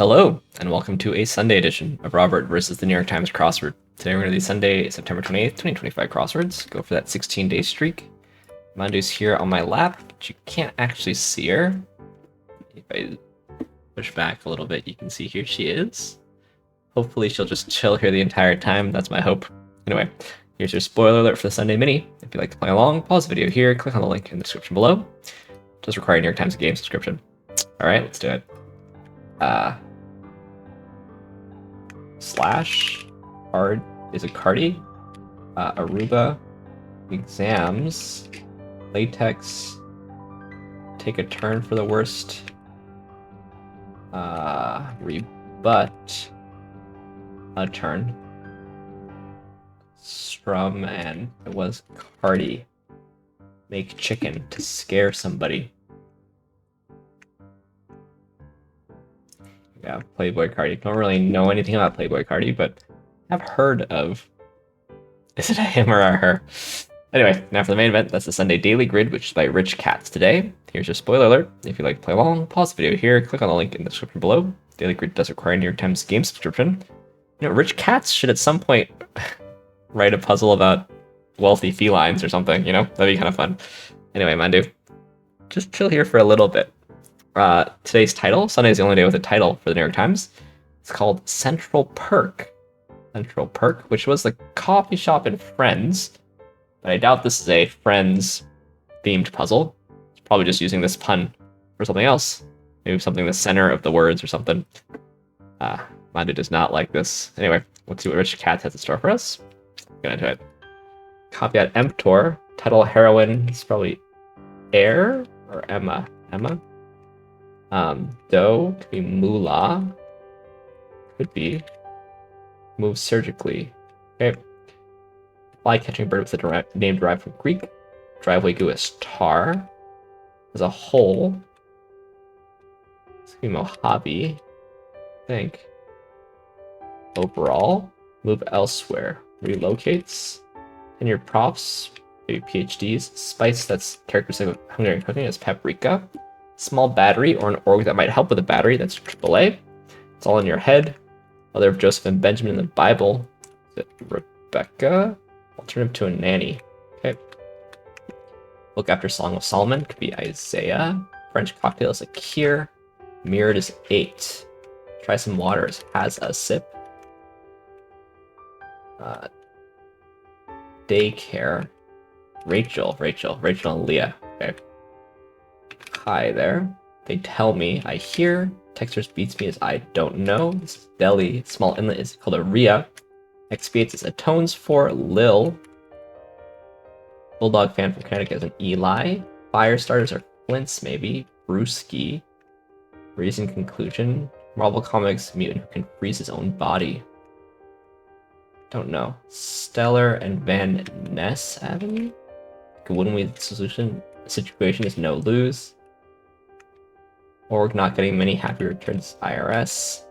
Hello, and welcome to a Sunday edition of Robert versus the New York Times Crossword. Today we're going to do Sunday, September 28th, 2025 crosswords. Go for that 16-day streak. Mandu's here on my lap, but you can't actually see her. If I push back a little bit, you can see here she is. Hopefully she'll just chill here the entire time. That's my hope. Anyway, here's your spoiler alert for the Sunday mini. If you'd like to play along, pause the video here, click on the link in the description below. It does require a New York Times game subscription. Alright, let's do it. Slash hard is a cardi, Aruba, exams, latex, take a turn for the worst, rebut, a turn, strum, and it was cardi, make chicken to scare somebody. Yeah, Playboy Cardi. Don't really know anything about Playboy Cardi, but I've heard of. Is it a him or a her? Anyway, now for the main event. That's the Sunday Daily Grid, which is by Rich Katz today. Here's your spoiler alert. If you'd like to play along, pause the video here, click on the link in the description below. Daily Grid does require a New York Times game subscription. You know, Rich Katz should at some point write a puzzle about wealthy felines or something, you know? That'd be kind of fun. Anyway, Mandu, just chill here for a little bit. Today's title, Sunday's the only day with a title for the New York Times. It's called Central Perk. Central Perk, which was the coffee shop in Friends. But I doubt this is a Friends-themed puzzle. It's probably just using this pun for something else. Maybe something the center of the words or something. Mandu does not like this. Anyway, let's see what Rich Katz has in store for us. Get into it. Copy at Emptor. Title heroine is probably Air or Emma. Emma? Dough could be moolah. Could be move surgically. Okay. Fly catching bird with a name derived from Greek. Driveway goo is tar. As a whole. This could be Mojave. I think. Overall. Move elsewhere. Relocates. And your props. Maybe PhDs. Spice that's characteristic of Hungarian cooking is paprika. Small battery or an org that might help with a battery, that's AAA. It's all in your head. Mother of Joseph and Benjamin in the Bible. Is it Rebecca? Alternative to a nanny. Okay. Book after Song of Solomon could be Isaiah. French cocktail is a Kier. Mirrored is 8. Try some waters. Has a sip. Daycare. Rachel and Leah. Okay. Hi there. They tell me. I hear. Texters beats me as I don't know. This is Delhi. Small inlet is called a Rhea. Expiates is atones for Lil. Bulldog fan from Connecticut is an Eli. Fire starters are Flints, maybe. Brewski. Reason conclusion. Marvel Comics mutant who can freeze his own body. Don't know. Stellar and Van Ness Avenue. Win-win situation is no lose. Org not getting many happy returns IRS.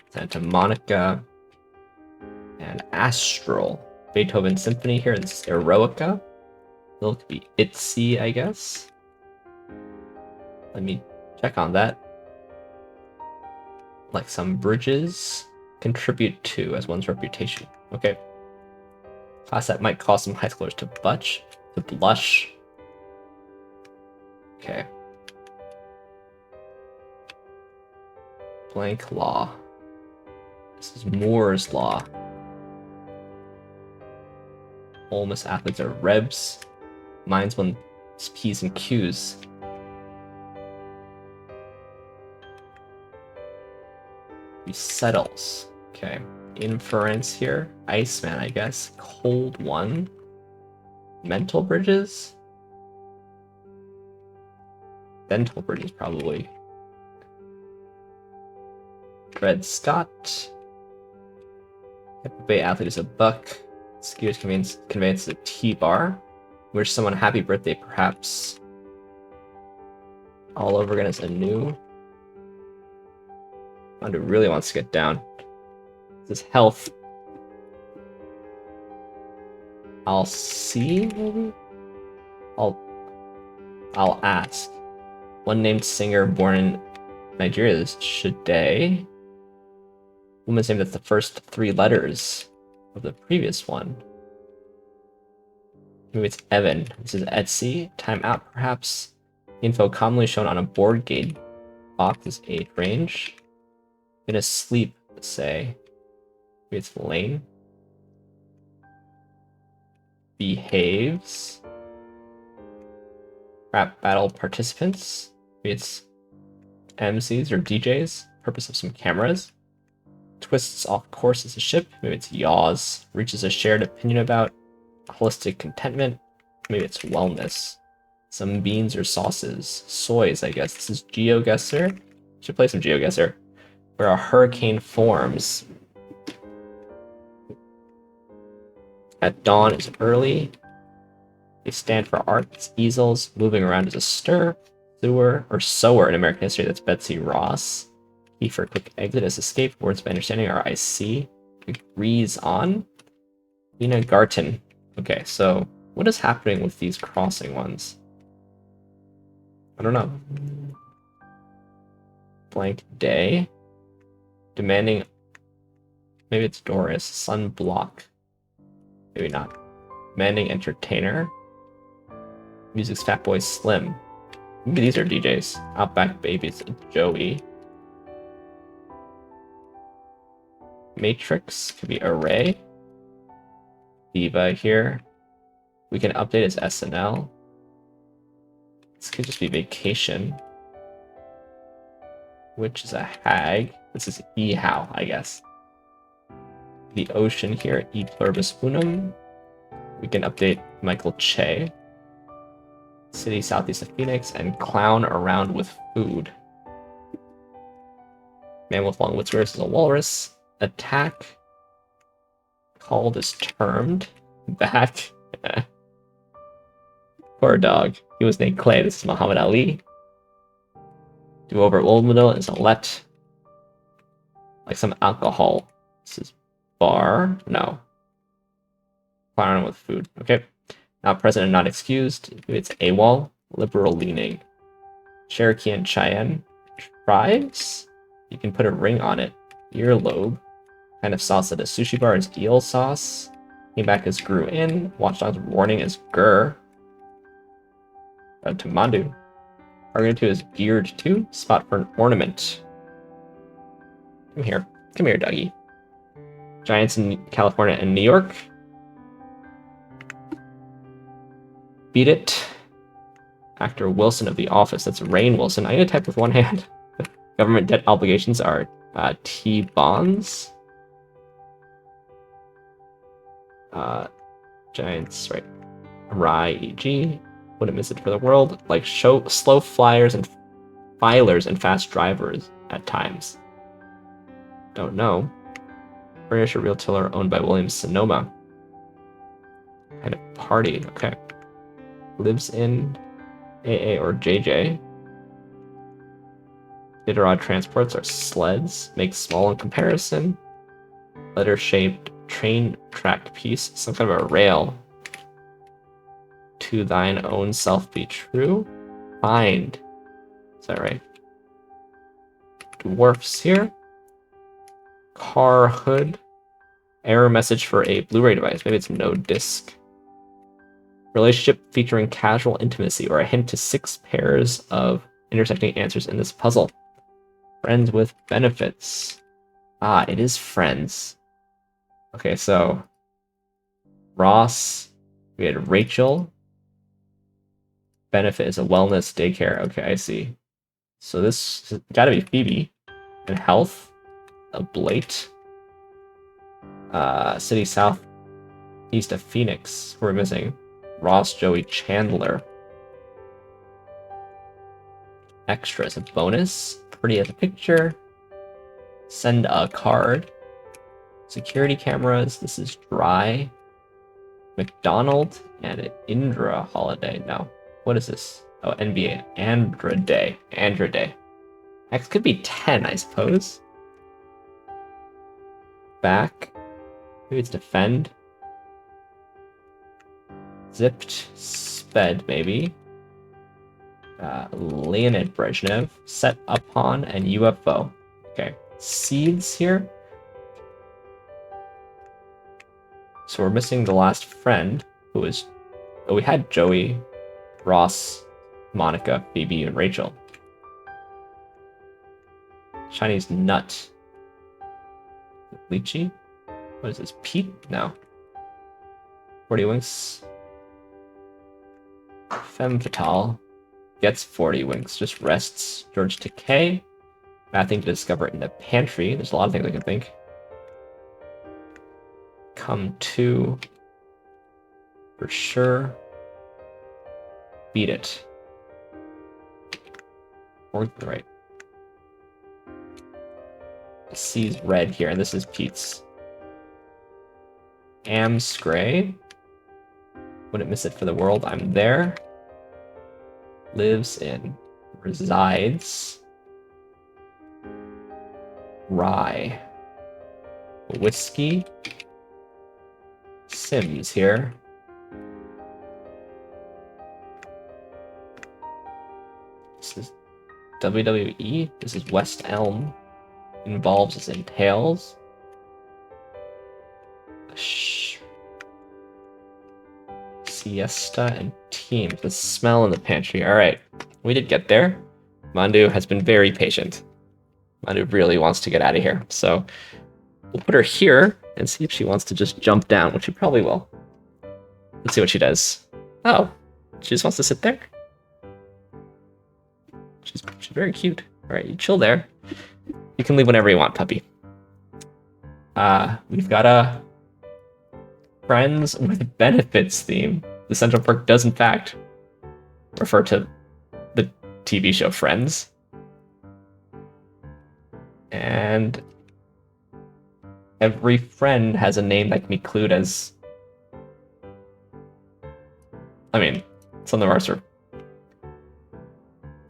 Santa Monica. And Astral. Beethoven Symphony here. This is Eroica. It could be Itzy, I guess. Let me check on that. Like some bridges. Contribute to as one's reputation. Okay. Class that might cause some high schoolers to blush. Okay. Blank law. This is Moore's law. Ole Miss athletes are Rebs. Mine's when it's P's and Q's. He settles. Okay. Inference here. Iceman, I guess. Cold one. Mental bridges. Dental bridges, probably. Dred Scott. Tampa Bay athlete is a buck. Skiers conveyance is a T-bar. Wish someone a happy birthday, perhaps. All over again is a new. Wanda really wants to get down. This is health. I'll see, maybe? I'll ask. One named singer born in Nigeria is Sade. Woman's name that's the first 3 letters of the previous one. Maybe it's Evan. This is Etsy. Timeout, perhaps. Info commonly shown on a board game box is age range. Been asleep, let's say. Maybe it's Lane. Behaves. Rap battle participants. Maybe it's MCs or DJs. Purpose of some cameras. Twists off course as a ship. Maybe it's yaws. Reaches a shared opinion about. Holistic contentment. Maybe it's wellness. Some beans or sauces. Soys, I guess. This is GeoGuessr. Should play some GeoGuessr. Where a hurricane forms. At dawn is early. They stand for arts, easels. Moving around is a stir. Sewer, or sower in American history. That's Betsy Ross. Key for quick exit is escape. Words of understanding are I see. Agrees on. Lena Garten. Okay, so what is happening with these crossing ones? I don't know. Blank day. Demanding. Maybe it's Doris. Sunblock. Maybe not. Demanding entertainer. Music's Fatboy Slim. Maybe these are DJs. Outback Babies. Joey. Matrix. Could be Array. Diva here. We can update as SNL. This could just be Vacation. Which is a hag. This is Ehow, I guess. The ocean here, E pluribus unum. We can update Michael Che. City southeast of Phoenix, and clown around with food. Man with long whiskers is a walrus. Attack. Called is termed. Back. Poor dog. He was named Clay. This is Muhammad Ali. Do over at Wolfmodel is a let. Like some alcohol. This is bar. No. Clown with food. Okay. Not present and not excused. It's AWOL. Liberal leaning. Cherokee and Cheyenne. Tribes? You can put a ring on it. Earlobe. Kind of sauce at a sushi bar is eel sauce. Came back as grew in. Watchdog's warning is gur. To Mandu. Targeted to is geared to. Spot for an ornament. Come here. Come here, doggy. Giants in California and New York. Beat it. Actor Wilson of The Office. That's Rainn Wilson. I'm going to type with one hand. Government debt obligations are T-bonds. Giants, right. Rye, E.G. Wouldn't miss it for the world. Like slow flyers and filers and fast drivers at times. Don't know. Furniture retailer owned by Williams Sonoma. Kind of party. Okay. Lives in AA or JJ. Iditarod transports are sleds. Makes small in comparison. Letter-shaped train track piece. Some kind of a rail. To thine own self be true. Find. Is that right? Dwarfs here. Car hood. Error message for a Blu-ray device. Maybe it's no disc. Relationship featuring casual intimacy or a hint to 6 pairs of intersecting answers in this puzzle. Friends with benefits. Ah, it is friends. Okay, so Ross. We had Rachel. Benefit is a wellness daycare. Okay, I see. So this has got to be Phoebe. And health. A Blate. City south east of Phoenix. We're missing Ross, Joey, Chandler. Extra is a bonus. Pretty as a picture. Send a card. Security cameras. This is dry. McDonald and Indra holiday. No. What is this? Oh, NBA. Andra Day. Andra Day. X could be 10, I suppose. Back. Maybe it's defend. Zipped. Sped, maybe. Leonid Brezhnev, Set Upon, and UFO. Okay, seeds here. So we're missing the last friend, who is... Oh, we had Joey, Ross, Monica, Phoebe, and Rachel. Chinese nut. Lychee? What is this? Pete? No. 40 winks. Femme fatale. Gets 40 winks. Just rests. George Takei. Nothing to discover in the pantry. There's a lot of things I can think. Come to. For sure. Beat it. Or right. C's red here, and this is Pete's. Am Scray. Wouldn't miss it for the world. I'm there. Lives in. Resides. Rye. Whiskey. Sims here. This is WWE. This is West Elm. Involves us entails. Siesta and teams. The smell in the pantry. Alright, we did get there. Mandu has been very patient. Mandu really wants to get out of here. So we'll put her here and see if she wants to just jump down, which she probably will. Let's see what she does. Oh, she just wants to sit there. She's very cute. Alright, you chill there. You can leave whenever you want, puppy. We've got a Friends with Benefits theme. The Central Perk does, in fact, refer to the TV show Friends. And every friend has a name that can be clued as... I mean, some of them are sort of...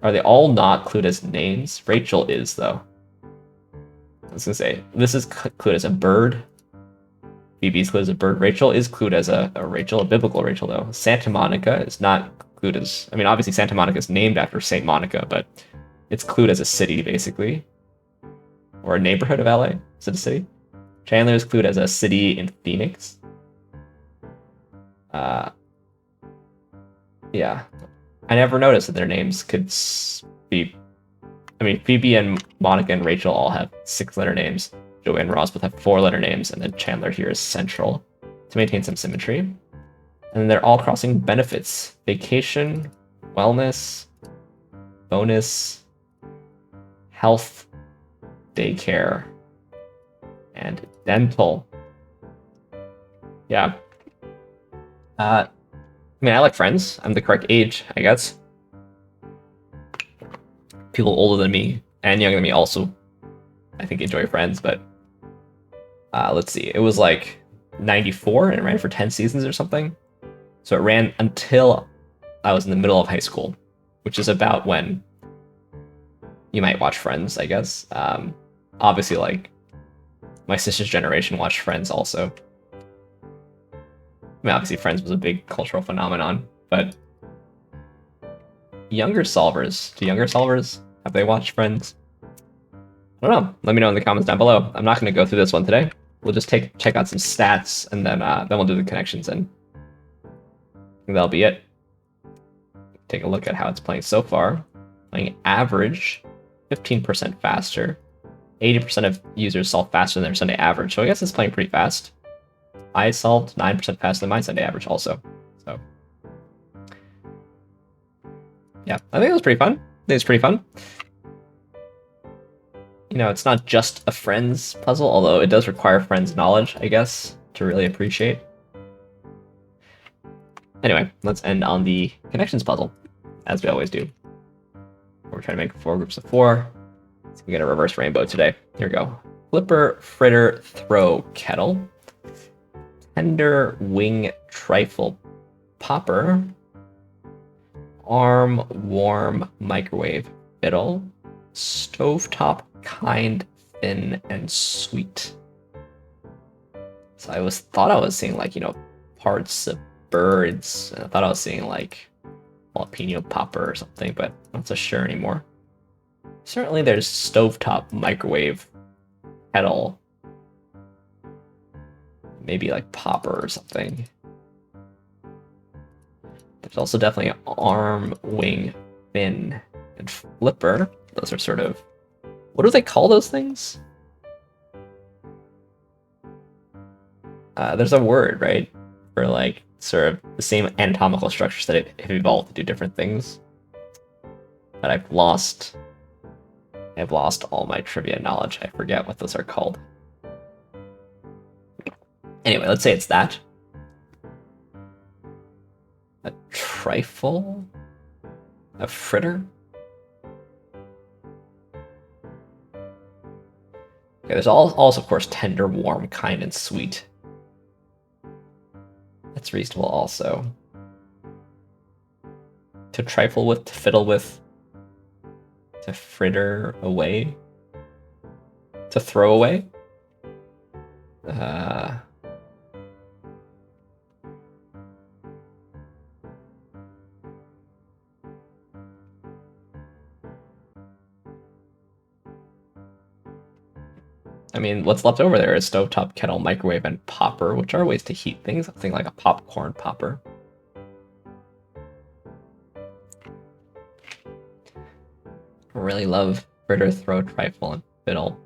Are they all not clued as names? Rachel is, though. I was gonna say, this is clued as a bird. Phoebe's clued as a bird. Rachel is clued as a Rachel, a biblical Rachel, though. Santa Monica is not clued as... I mean, obviously Santa Monica is named after Saint Monica, but it's clued as a city, basically. Or a neighborhood of LA. Is it a city? Chandler is clued as a city in Phoenix. Yeah. I never noticed that their names could be... I mean, Phoebe and Monica and Rachel all have 6-letter names. Joey and Ross both have 4-letter names, and then Chandler here is central to maintain some symmetry. And then they're all crossing benefits. Vacation, wellness, bonus, health, daycare, and dental. Yeah. I mean, I like Friends. I'm the correct age, I guess. People older than me and younger than me also, I think, enjoy Friends, but let's see. It was like 94 and it ran for 10 seasons or something. So it ran until I was in the middle of high school, which is about when you might watch Friends, I guess. Obviously, like, my sister's generation watched Friends also. I mean, obviously Friends was a big cultural phenomenon, but do younger solvers, have they watched Friends? I don't know. Let me know in the comments down below. I'm not going to go through this one today. We'll just check out some stats, and then we'll do the connections, and I think that'll be it. Take a look at how it's playing so far. Playing average, 15% faster. 80% of users solve faster than their Sunday average, so I guess it's playing pretty fast. I solved 9% faster than my Sunday average also. So yeah, I think it was pretty fun. You know, it's not just a Friends puzzle, although it does require Friends knowledge, I guess, to really appreciate. Anyway, let's end on the connections puzzle, as we always do. We're trying to make 4 groups of 4. So we get a reverse rainbow today. Here we go. Flipper, fritter, throw, kettle. Tender, wing, trifle, popper. Arm, warm, microwave, fiddle. Stovetop, kind, thin, and sweet. So I thought I was seeing, like, you know, parts of birds. And I thought I was seeing, like, jalapeno popper or something, but not so sure anymore. Certainly there's stovetop microwave kettle. Maybe like popper or something. There's also definitely arm, wing, fin, and flipper. Those are sort of... What do they call those things? There's a word, right? For like sort of the same anatomical structures that have evolved to do different things. But I've lost all my trivia knowledge. I forget what those are called. Anyway, let's say it's that. A trifle? A fritter? Okay, there's also, of course, tender, warm, kind, and sweet. That's reasonable also. To trifle with, to fiddle with, to fritter away, to throw away. I mean, what's left over there is stovetop, kettle, microwave, and popper, which are ways to heat things. Something like a popcorn popper. I really love fritter, throw, trifle, and fiddle.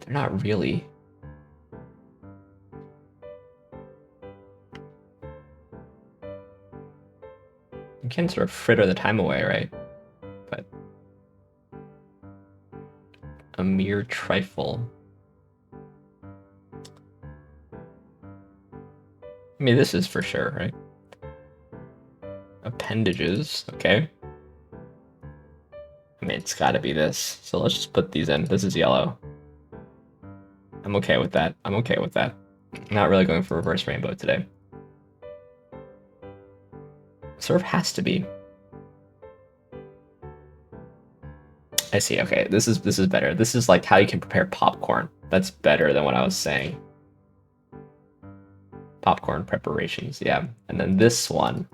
They're not really. You can sort of fritter the time away, right? But a mere trifle. I mean, this is for sure, right? Appendages, okay. I mean, it's gotta be this. So let's just put these in. This is yellow. I'm okay with that. I'm okay with that. I'm not really going for reverse rainbow today. Sort of has to be. I see, okay. This is better. This is like how you can prepare popcorn. That's better than what I was saying. Popcorn preparations, yeah. And then this one,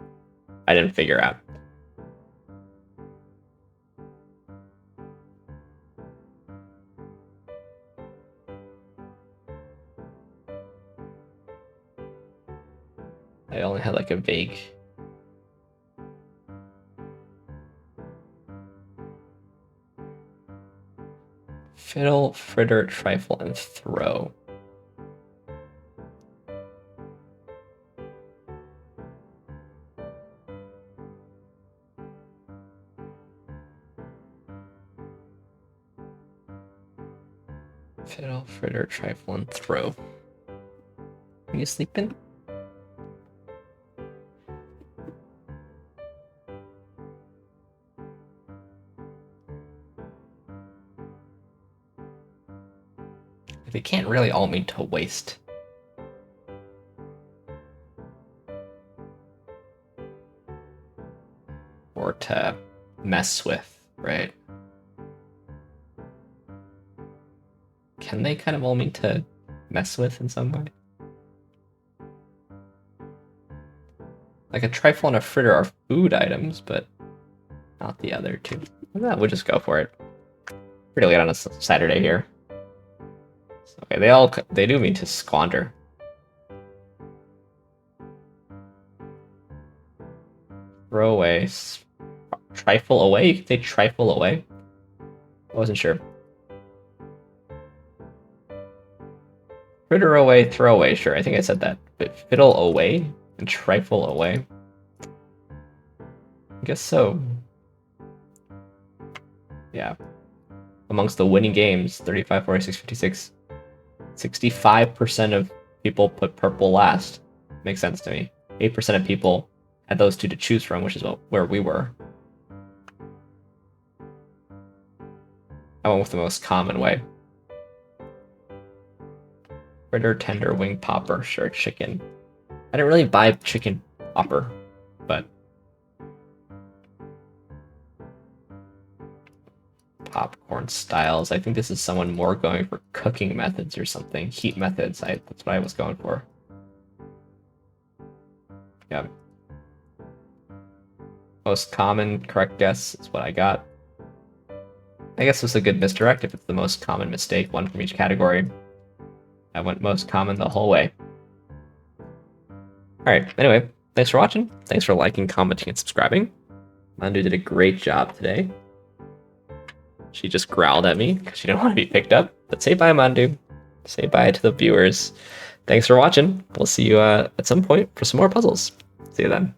I didn't figure out. I only had like a vague... Fiddle, fritter, trifle, and throw. Fiddle, fritter, trifle, and throw. Are you sleeping? They can't really all mean to waste. Or to mess with, right? Can they kind of all mean to mess with in some way? Like a trifle and a fritter are food items, but not the other two. We'll just go for it. Pretty late on a Saturday here. Okay, they do mean to squander. Throw away. Trifle away? You can say trifle away? I wasn't sure. Fritter away, throw away, sure, I think I said that. But fiddle away and trifle away? I guess so. Yeah. Amongst the winning games, 35, 46, 56, 65% of people put purple last. Makes sense to me. 8% of people had those two to choose from, which is where we were. I went with the most common way. Fritter, tender, wing, popper, sure, chicken. I didn't really buy chicken popper, but... Popcorn styles. I think this is someone more going for cooking methods or something. Heat methods. That's what I was going for. Yeah. Most common correct guess is what I got. I guess it's a good misdirect if it's the most common mistake, one from each category. I went most common the whole way. Alright, anyway, thanks for watching. Thanks for liking, commenting, and subscribing. Mandu did a great job today. She just growled at me because she didn't want to be picked up. But say bye, Mandu. Say bye to the viewers. Thanks for watching. We'll see you at some point for some more puzzles. See you then.